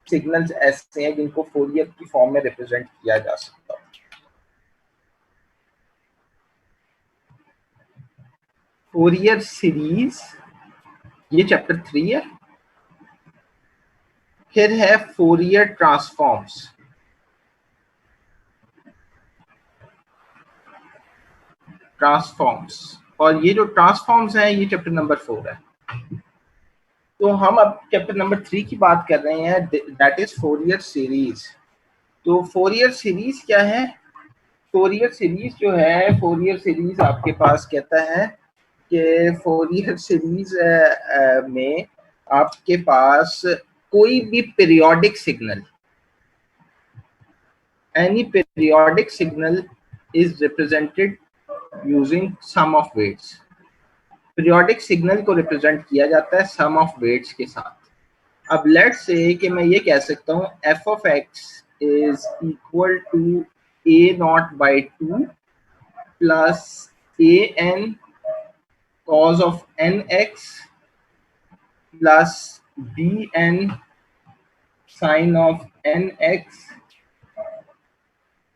Signals ऐसे हैं जिनको फोरियर की फॉर्म में रिप्रेजेंट किया जा सकता है। फोरियर सीरीज, ये चैप्टर 3 है। फिर है फोरियर ट्रांसफॉर्म्स। और ये जो ट्रांसफॉर्म्स हैं ये चैप्टर नंबर 4 है। तो हम अब चैप्टर नंबर 3 की बात कर रहे हैं, दैट इज फोरियर सीरीज। तो फोरियर सीरीज क्या है? फोरियर सीरीज जो है, फोरियर सीरीज आपके पास कहता है कि फोरियर सीरीज में आपके पास कोई भी periodic signal, any periodic signal is represented using sum of weights. Periodic signal को रिप्रेजेंट किया जाता है सम ऑफ वेट्स के साथ। अब लेट्स से कि मैं ये कह सकता हूँ F of X is equal to A naught by 2 plus A N cos of nx plus B N sine of nx।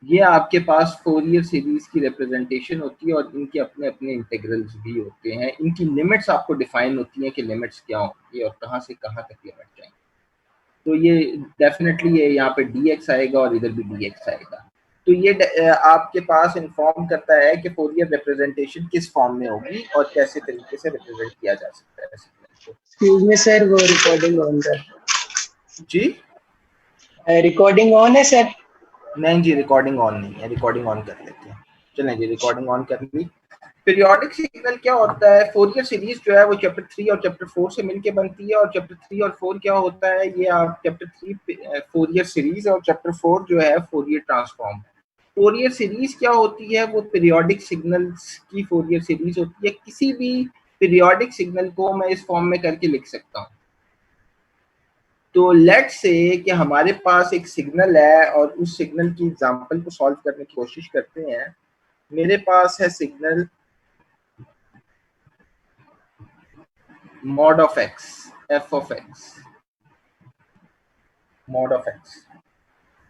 ये आपके पास फोरियर सीरीज की रिप्रेजेंटेशन होती है और इनके अपने अपने इंटीग्रल्स भी होते हैं। इनकी लिमिट्स आपको डिफाइन होती हैं कि लिमिट्स क्या होंगी और कहाँ से कहाँ तक लिमिट जाएंगी। तो ये डेफिनेटली ये यहाँ पे dx आएगा और इधर भी dx आएगा। तो ये आपके पास इन्फॉर्म करता है कि फोरियर रिप्रेजेंटेशन किस फॉर्म में होगी और कैसे तरीके से रिप्रेजेंट किया जा सकता है सिग्नल को। एक्सक्यूज मी सर, वो रिकॉर्डिंग ऑन है जी रिकॉर्डिंग ऑन है सर? नहीं जी, रिकॉर्डिंग ऑन नहीं है। रिकॉर्डिंग ऑन कर लेते हैं। चलें जी, रिकॉर्डिंग ऑन कर ली। पीरियोडिक सिग्नल क्या होता है? फोरियर सीरीज जो है वो चैप्टर 3 और चैप्टर 4 से मिलके बनती है। और चैप्टर 3 और 4 क्या होता है, ये आप चैप्टर 3 फोरियर सीरीज और चैप्टर 4 जो है फोरियर ट्रांसफॉर्म। फोरियर सीरीज क्या होती है? वो पीरियोडिक सिग्नल्स की फोरियर सीरीज होती है। किसी भी पीरियोडिक सिग्नल को मैं इस फॉर्म में करके लिख सकता हूँ। तो लेट्स से कि हमारे पास एक सिग्नल है और उस सिग्नल की एग्जांपल को सॉल्व करने की कोशिश करते हैं। मेरे पास है signal mod of x, f of x, mod of x।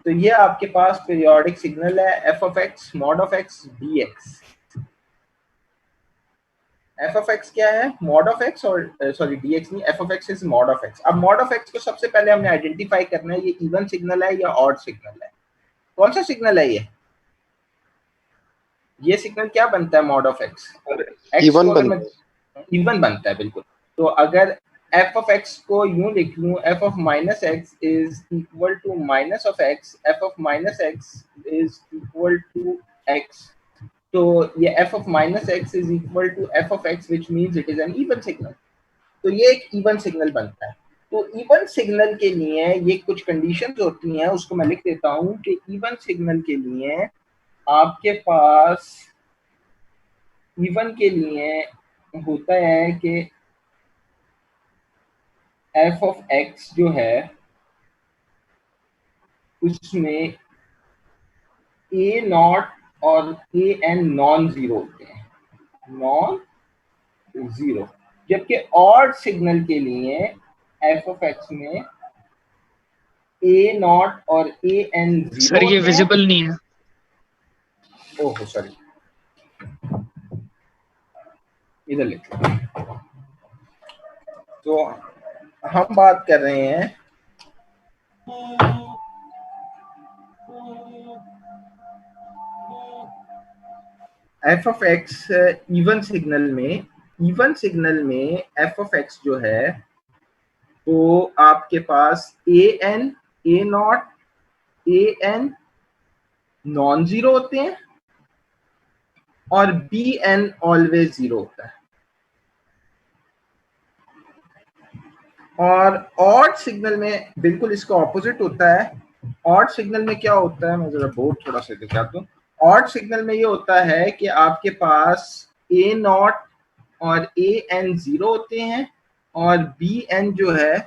तो ये आपके पास पीरियोडिक सिग्नल है f of x mod of x dx। f of x क्या है? mod of x, और सॉरी dx नहीं, f of x is mod of x। अब mod of x को सबसे पहले हमने आइडेंटिफाई करना है, ये इवन सिग्नल है या ऑड सिग्नल है। कौन सा सिग्नल है ये सिग्नल क्या बनता है mod of x? इवन बनता है, बिल्कुल। तो अगर f of x को यूं लिख लूं, f of minus x is equal to minus of x, f of minus x is equal to x। तो ये f of minus x is equal to f of x which means it is an even signal. तो ये एक even signal बनता है। तो even signal के लिए ये कुछ कंडीशंस होती हैं, उसको मैं लिख देता हूं कि इवन सिग्नल के लिए आपके पास, इवन के लिए होता है कि f of x जो है उसमें a नॉट और a n नॉन जीरो होते हैं, नॉन जीरो। जबकि ऑड सिग्नल के लिए f of x में a नॉट और a n जीरो सर ये विजिबल नहीं है। ओह सॉरी, इधर लिख लो। तो हम बात कर रहे हैं f of x even signal में। इवन सिग्नल में f of x जो है वो आपके पास a n, a not, a n non zero होते हैं और बी एन ऑलवेज जीरो होता है। और ऑड सिग्नल में बिल्कुल इसका ऑपोजिट होता है। ऑड सिग्नल में क्या होता है, मैं जरा बोर्ड थोड़ा सा दिखा दूं। ऑड सिग्नल में ये होता है कि आपके पास ए नॉट और ए एन जीरो होते हैं और बी एन जो है,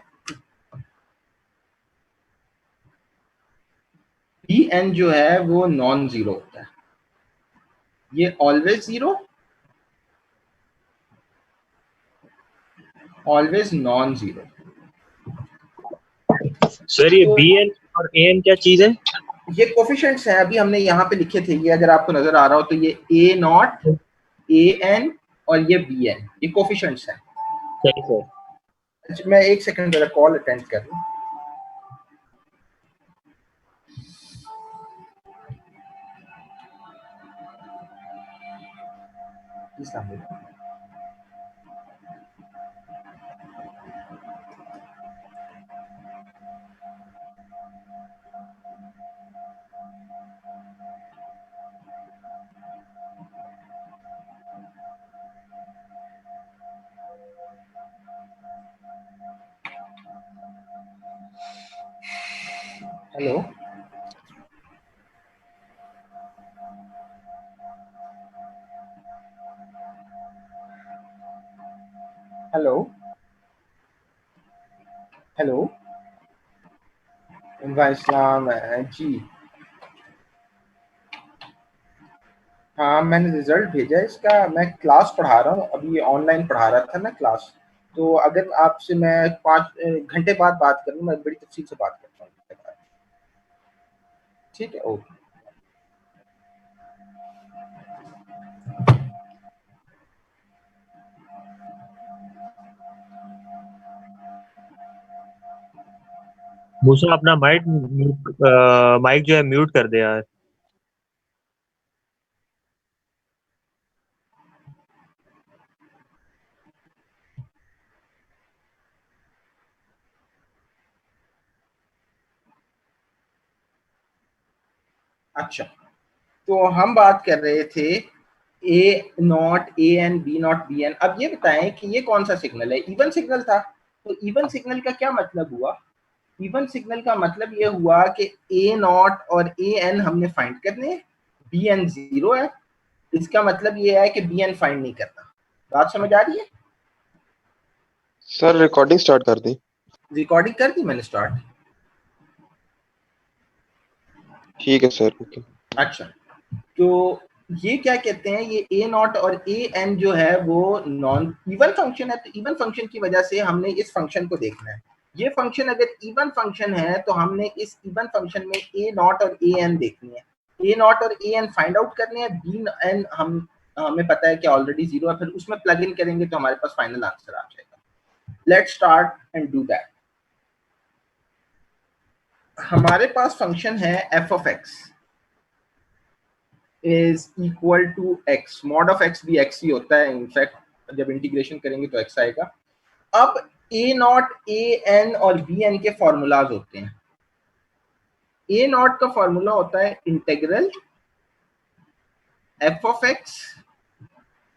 बी एन जो है वो नॉन जीरो होता है। ये always zero, always non zero. Sir ये तो बी एन और ए एन क्या चीज है? ये कोफिशिएंट्स हैं, अभी हमने यहाँ पे लिखे थे, ये अगर आपको नजर आ रहा हो तो ये ए नॉट, ए एन और ये बी एन, ये कोफिशिएंट्स हैं। सही सर। अच्छा, मैं एक सेकंड जरा कॉल अटेंड कर लूं। हेलो, हेलो, हेलो, वाइसलाम जी। हाँ, मैंने रिजल्ट भेजा है इसका। मैं क्लास पढ़ा रहा हूँ अभी, ऑनलाइन पढ़ा रहा था मैं क्लास। तो अगर आपसे मैं 5 घंटे बाद बात करूँ, मैं बड़ी तफसील से बात करता हूँ। ठीक है, ओके। मूसा अपना माइक जो है म्यूट कर दे यार। अच्छा, तो हम बात कर रहे थे A naught, A n, B naught, B n. अब ये बताएं कि ये कौन सा सिग्नल है? इवन सिग्नल था। तो इवन सिग्नल का क्या मतलब हुआ? इवन सिग्नल का मतलब ये हुआ कि ए नॉट और ए एन हमने फाइंड करने हैं, बी एन 0 है। इसका मतलब ये है कि बी एन फाइंड नहीं करना। बात समझ आ रही है? सर रिकॉर्डिंग स्टार्ट कर दी। रिकॉर्डिंग कर दी मैंने स्टार्ट। ठीक है सर, ओके। अच्छा, तो ये क्या कहते हैं, ये ए नॉट और ए एन जो है वो नॉन इवन फंक्शन है। तो इवन फंक्शन की वजह से हमने इस फंक्शन को देखना है। ये फंक्शन अगर इवन फंक्शन है तो हमने इस इवन फंक्शन में ए नॉट और ए एन देखनी है। ए नॉट और ए एन फाइंड आउट करने हैं। बी एन हमें पता है कि ऑलरेडी 0 है, फिर उसमें प्लग इन करेंगे तो हमारे पास फाइनल आंसर आ जाएगा। Let's start and do that. हमारे पास फंक्शन है F of X is equal to X. Mod of X भी एक्स ही होता है, इनफैक्ट जब इंटीग्रेशन करेंगे तो एक्स आएगा। अब ए नॉट, ए एन और बी एन के फॉर्मूलाज होते हैं। ए नॉट का फॉर्मूला होता है integral F of x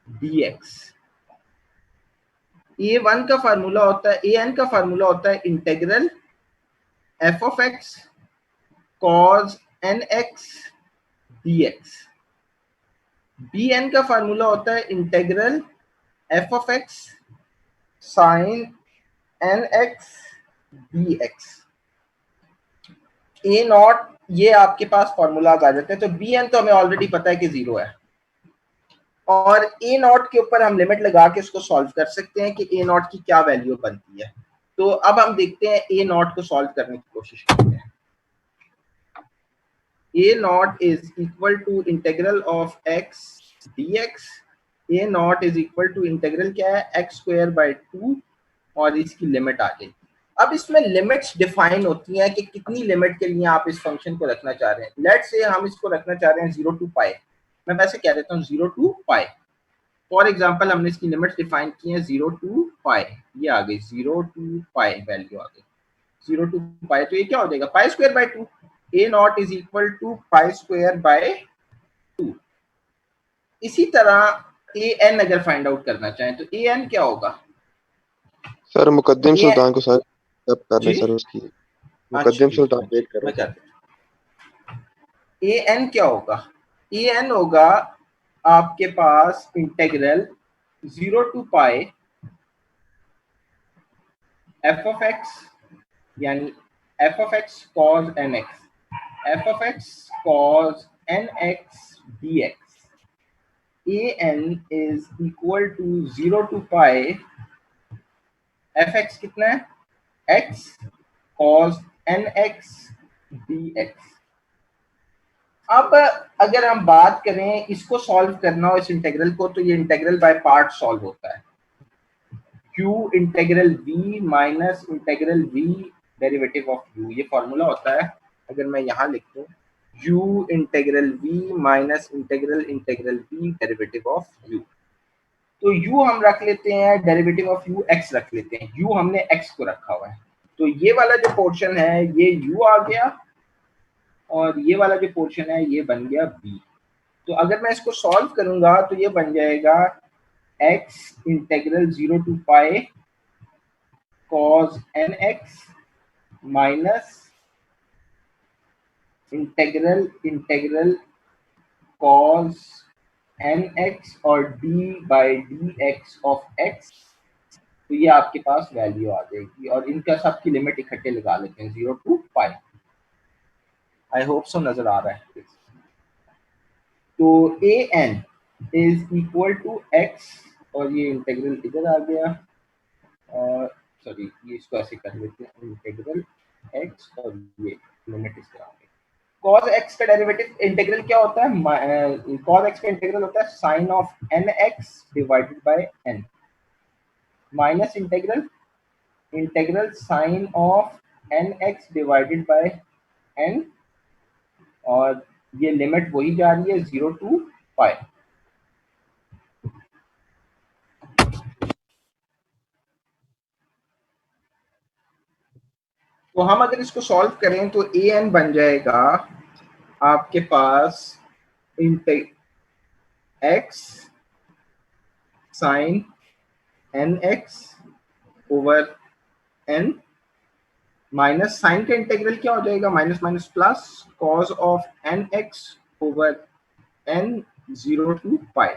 D x. A one का फॉर्मूला होता है, ए एन का फॉर्मूला होता है integral F of x cos N x D X. B N का फॉर्मूला होता है integral F of X sine N x D x. A naught, ये आपके पास फॉर्मूलाज आ जाते हैं। तो बी एन तो हमें ऑलरेडी पता है कि 0 है, और ए नॉट के ऊपर हम लिमिट लगा के इसको सॉल्व कर सकते हैं कि ए नॉट की क्या वैल्यू बनती है। तो अब हम देखते हैं ए नॉट को सॉल्व करने की कोशिश करते हैं। A naught is equal to integral of x D x. A naught is equal to integral क्या है, एक्स स्क्वायर बाय 2, और इसकी लिमिट आ गई। अब इसमें लिमिट्स डिफाइन होती हैं कि कितनी लिमिट के लिए आप इस फंक्शन को रखना चाह रहे हैं। लेट्स से हम इसको रखना चाह रहे हैं 0 टू पाई। मैं वैसे कह देता हूँ 0 टू पाई। फॉर एग्जांपल हमने इसकी लिमिट्स डिफाइन की है 0 टू पाई। ये आ गई 0 टू पाई, वैल्यू आ गई 0 टू पाई। तो ये क्या हो जाएगा, pi square by 2। A naught is equal to pi square by 2। इसी तरह ए एन अगर फाइंड आउट करना चाहें तो ए एन क्या होगा? सर मुकद्दम सुल्तान को सर तब करने जी, सर उसकी। अच्छा मुकद्दम सुल्तान वेट कर मैं रहे कर देता। ए एन क्या होगा? ए एन होगा आपके पास integral 0 to pi f of x, यानी f of x cos N x, f of x cos N x D x. A n is equal to 0 to pi f x कितना है, x cos nx dx। अब अगर हम बात करें इसको solve करना हो इस इंटीग्रल को, तो ये इंटीग्रल बाय पार्ट सॉल्व होता है। q integral v minus integral v derivative of u, ये फॉर्मूला होता है। अगर मैं यहाँ लिख दूं u integral v minus integral v derivative of u, तो u हम रख लेते हैं, डेरिवेटिव ऑफ u x रख लेते हैं। u हमने x को रखा हुआ है, तो ये वाला जो पोर्शन है ये u आ गया, और ये वाला जो पोर्शन है ये बन गया b। तो अगर मैं इसको सॉल्व करूंगा तो ये बन जाएगा x integral 0 to pi cos nx minus integral cos nx और d by dx of x। तो ये आपके पास वैल्यू आ जाएगी, और इनका सबकी लिमिट इकट्ठे लगा लेते हैं 0 to pi. I hope so नजर आ रहा है। तो an is equal to x, और ये इंटीग्रल इधर आ गया, और सॉरी ये इसको ऐसे कर लेते हैं, इंटीग्रल x और ये लिमिट इस तरह से। cos x का डेरिवेटिव इंटीग्रल क्या होता है? cos x का इंटीग्रल होता है sine of nx divided by n minus integral sine of nx divided by n, और ये लिमिट वही जा रही है 0 टू पाई। तो हम अगर इसको सॉल्व करें तो an बन जाएगा आपके पास x sine nx over n, minus sine का इंटीग्रल क्या हो जाएगा, minus minus plus cos of nx over n 0 to pi.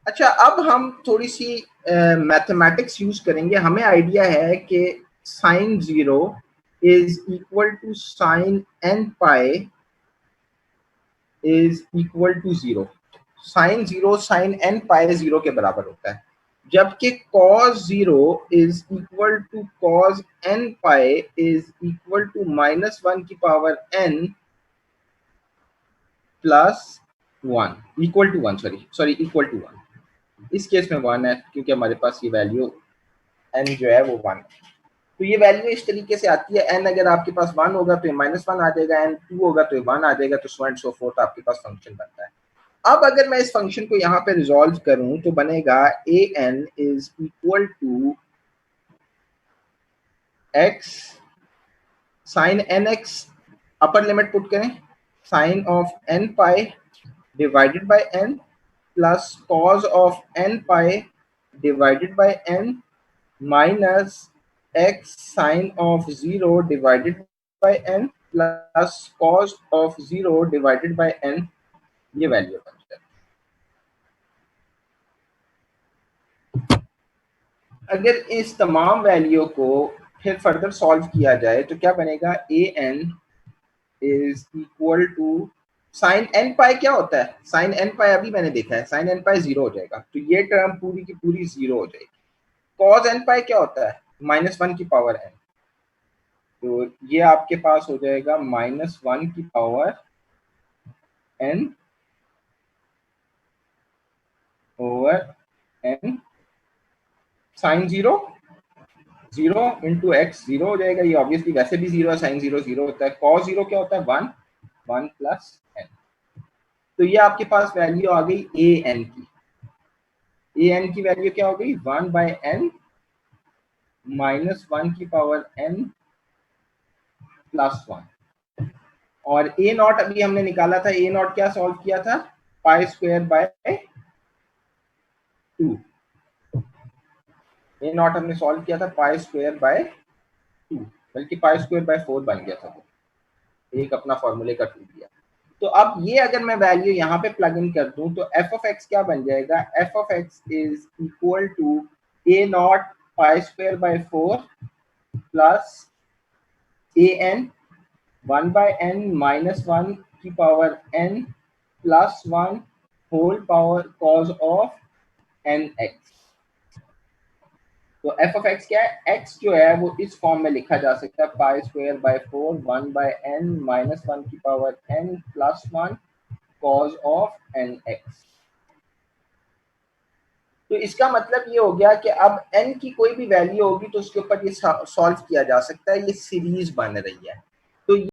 अच्छा, अब हम थोड़ी सी मैथमेटिक्स यूज करेंगे। हमें आइडिया है कि sine 0 is equal to sine n pi is equal to 0। Sine 0 sine n pi 0 के बराबर होता है, जबकि cos 0 is equal to cos n pi is equal to minus 1 की power n plus 1 equal to 1, sorry equal to 1। इस case में 1 है क्योंकि हमारे पास ये वैल्यू n जो है वो 1 है। तो ये वैल्यू इस तरीके से आती है, n अगर आपके पास 1 होगा तो ये -1 आ जाएगा, n 2 होगा तो ये 1 आ जाएगा, तो सो एंड सो फोर्थ आपके पास फंक्शन बनता है। अब अगर मैं इस फंक्शन को यहाँ पे रिजॉल्व करूं तो बनेगा an is equal to x sine nx, upper limit put करें, sine of n pi divided by n plus cos of n pi divided by n minus x sine of 0 divided by n plus cos of 0 divided by n, ये value बन जाए। अगर इस तमाम value को फिर further solve किया जाए तो क्या बनेगा, an is equal to sine n pi क्या होता है, साइन n पाई अभी मैंने देखा है, साइन n पाई 0 हो जाएगा, तो ये टर्म पूरी की पूरी 0 हो जाएगी। cos n पाई क्या होता है, -1 की पावर n, तो ये आपके पास हो जाएगा -1 की power n over n sine 0 into x 0 हो जाएगा, ये ऑब्वियसली वैसे भी 0 है, साइन 0 0 होता है। cos 0 क्या होता है, 1 प्लस n, तो ये आपके पास वैल्यू आ गई an की। an की वैल्यू क्या हो गई, 1 बाय n -1 की पावर n प्लस 1, और a नॉट अभी हमने निकाला था, a नॉट क्या सॉल्व किया था, पाई स्क्वायर बाय 2, a नॉट हमने सॉल्व किया था पाई स्क्वायर बाय 2, बल्कि पाई स्क्वायर बाय 4 बन गया था, एक अपना फॉर्मूले का टूट गया। तो अब ये अगर मैं वैल्यू यहाँ पे प्लग इन कर दूं तो f ऑफ x क्या बन जाएगा, f of x is equal to a naught pi square by 4 plus an 1 by n -1 की power n plus 1 whole power cos of nx। तो एफ ऑफ एक्स क्या है, एक्स जो है वो इस फॉर्म में लिखा जा सकता है pi square by 4 1 by n minus 1 की power n plus 1 cos of n x. तो इसका मतलब ये हो गया कि अब n की कोई भी वैल्यू होगी तो उसके ऊपर ये सॉल्व किया जा सकता है, ये सीरीज बन रही है।